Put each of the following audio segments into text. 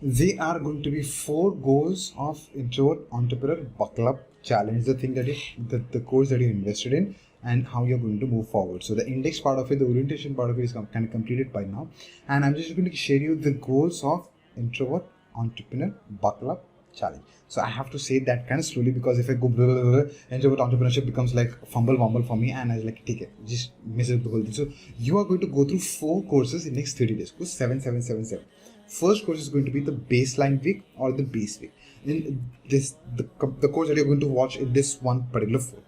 They are going to be 4 goals of introvert entrepreneur buckle up challenge. The thing that the course that you invested in and how you're going to move forward. So the index part of it, the orientation part of it is kind of completed by now, and I'm just going to share you the goals of introvert entrepreneur buckle up challenge. So I have to say that kind of slowly because if I go blah, blah, blah, introvert entrepreneurship becomes like fumble wumble for me, and I was like, take it, just miss it the whole thing. So you are going to go through 4 courses in next 30 days. Go 7 7 7 7. First course is going to be the baseline week or the base week. In this, the course that you're going to watch in this one particular flow.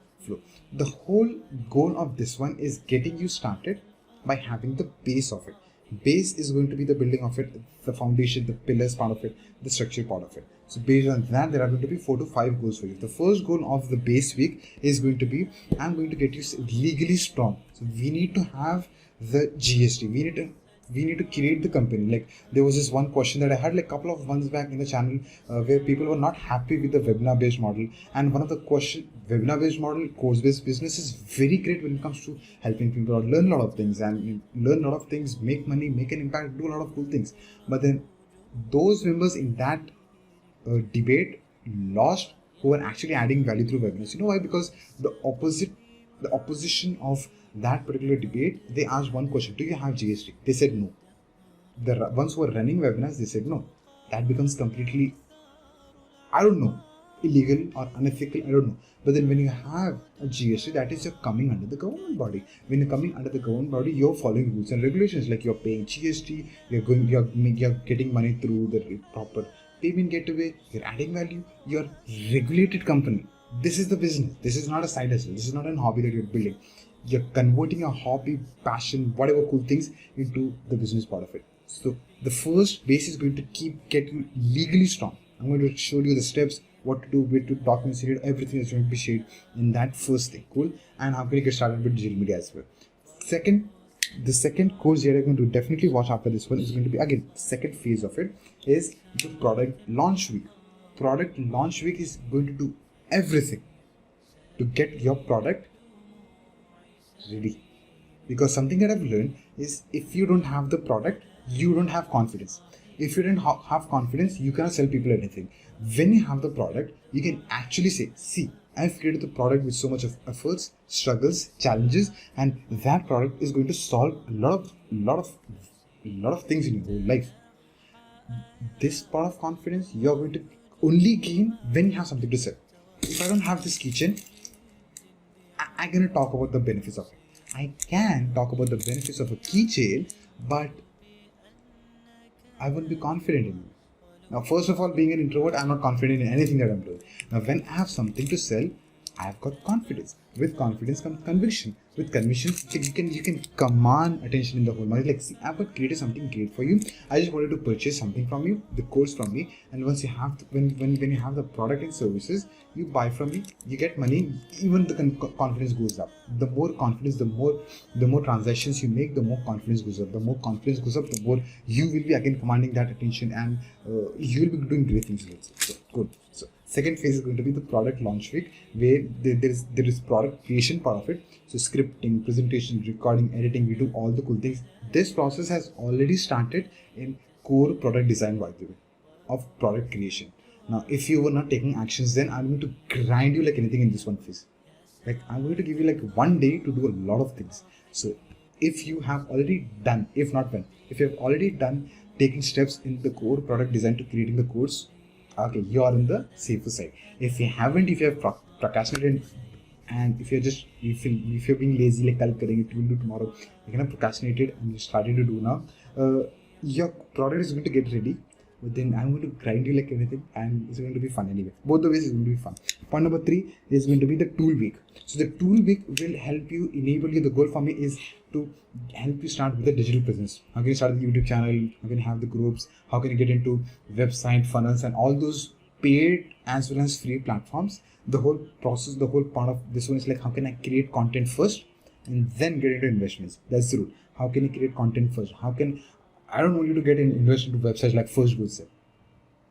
The whole goal of this one is getting you started by having the base of it. Base is going to be the building of it, the foundation, the pillars part of it, the structure part of it. So based on that, there are going to be 4 to 5 goals for you. The first goal of the base week is going to be, I'm going to get you legally strong. So we need to have the GST. We need to create the company. Like there was this one question that I had like a couple of months back in the channel where people were not happy with the webinar based model, and one of the question, webinar based model, course based business is very great when it comes to helping people out, learn a lot of things and learn a lot of things, make money, make an impact, do a lot of cool things. But then those members in that debate lost who were actually adding value through webinars. You know why? Because the opposition of that particular debate, they asked one question: do you have GST? They said no. The ones who were running webinars, they said no. That becomes completely, I don't know, illegal or unethical, I don't know. But then when you have a GST, that is, you're coming under the government body. When you're coming under the government body, you're following rules and regulations. Like you're paying GST, you're getting money through the proper payment gateway, you're adding value, you're regulated company. This is the business. This is not a side hustle. This is not a hobby that you're building. You're converting a hobby, passion, whatever cool things into the business part of it. So the first base is going to get you legally strong. I'm going to show you the steps, what to do, where to documents you need, everything is going to be shared in that first thing. Cool. And how can you get started with digital media as well. The second course you're going to definitely watch after this one is going to be, again, the second phase of it is the product launch week. Product launch week is going to do everything to get your product ready. Because something that I've learned is if you don't have the product, you don't have confidence. If you don't have confidence, you cannot sell people anything. When you have the product, you can actually say, see, I've created the product with so much of efforts, struggles, challenges, and that product is going to solve a lot of things in your whole life. This part of confidence you're going to only gain when you have something to sell. If I don't have this keychain, I'm going to talk about the benefits of it. I can talk about the benefits of a keychain, but I won't be confident in it. Now, first of all, being an introvert, I'm not confident in anything that I'm doing. Now, when I have something to sell, I've got confidence. With confidence comes conviction. With conviction, you can command attention in the whole market. Like, see, I've got created something great for you. I just wanted to purchase something from you, the course from me. And once you have, when you have the product and services, you buy from me, you get money. Even the confidence goes up. The more confidence, the more transactions you make, the more confidence goes up. The more confidence goes up, the more you will be again commanding that attention, and you will be doing great things with it. So good. So second phase is going to be the product launch week, where there is product creation part of it. So scripting, presentation, recording, editing, we do all the cool things. This process has already started in core product design, by the way, of product creation. Now, if you were not taking actions, then I'm going to grind you like anything in this one phase. Like I'm going to give you like one day to do a lot of things. So if you have already done, if not when, if you have already done taking steps in the core product design to creating the course, okay, you are in the safer side. If you haven't, if you have procrastinated, and if you're being lazy, like I'll it will do tomorrow, you're gonna procrastinate it and you're starting to do now, your product is going to get ready, but then I'm going to grind you like anything, and it's going to be fun anyway. Both the ways is going to be fun. Point number 3 is going to be the tool week. So the tool week will help you, enable you. The goal for me is to help you start with a digital presence. How can you start the YouTube channel? How can you have the groups? How can you get into website funnels and all those paid as well as free platforms? The whole process, the whole part of this one is like, how can I create content first and then get into investments? That's the rule. How can you create content first? I don't want you to get invest into websites like First Good Set.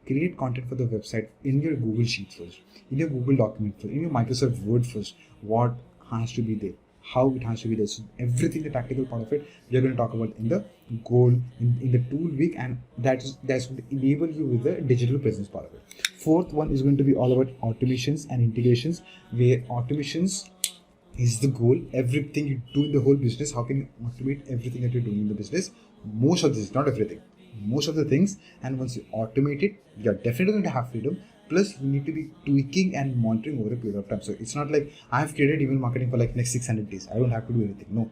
Create content for the website in your Google Sheet first, in your Google document first, in your Microsoft Word first. What has to be there? how it has to be done. So everything, the tactical part of it, we are going to talk about in the goal, in the tool week, and that's going to enable you with the digital presence part of it. Fourth one is going to be all about automations and integrations, where automations is the goal. Everything you do in the whole business, how can you automate everything that you're doing in the business? Most of this, not everything, most of the things. And once you automate it, you're definitely going to have freedom. Plus, you need to be tweaking and monitoring over a period of time. So it's not like I have created email marketing for like next 600 days. I don't have to do anything. No.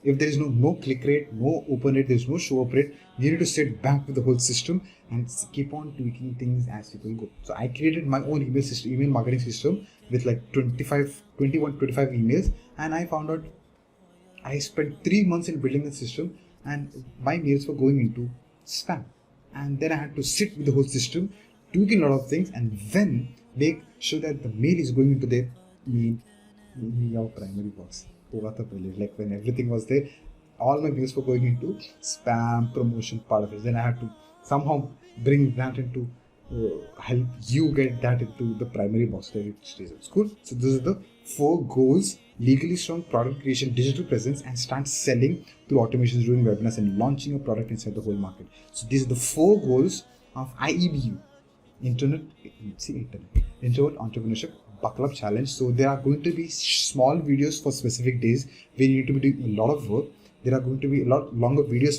If there is no click rate, no open rate, there's no show up rate, you need to sit back with the whole system and keep on tweaking things as people go. So I created my own email marketing system with like 25 emails, and I found out I spent 3 months in building the system, and my mails were going into spam. And then I had to sit with the whole system, tweaking a lot of things, and then make sure that the mail is going into their primary box. Like when everything was there, all my mails were going into spam promotion part of it. Then I had to somehow bring that into help you get that into the primary box that it stays. It's cool. So this is the 4 goals: legally strong product creation, digital presence, and start selling through automations, doing webinars, and launching a product inside the whole market. So these are the 4 goals of IEBU, Introvert Entrepreneurship Buckle Up Challenge. So there are going to be small videos for specific days where you need to be doing a lot of work. There are going to be a lot longer videos.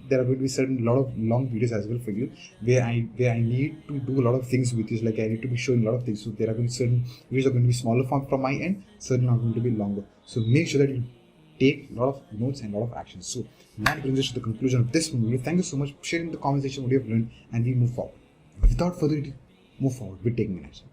There are going to be lot of long videos as well for you, where I need to do a lot of things with you. Like I need to be showing a lot of things. So there are going to be certain videos are going to be smaller from my end, certain are going to be longer. So make sure that you take a lot of notes and a lot of actions. So that brings us to the conclusion of this video. Thank you so much for sharing the conversation, what you have learned, and we move forward. Without further ado, move forward with taking an action.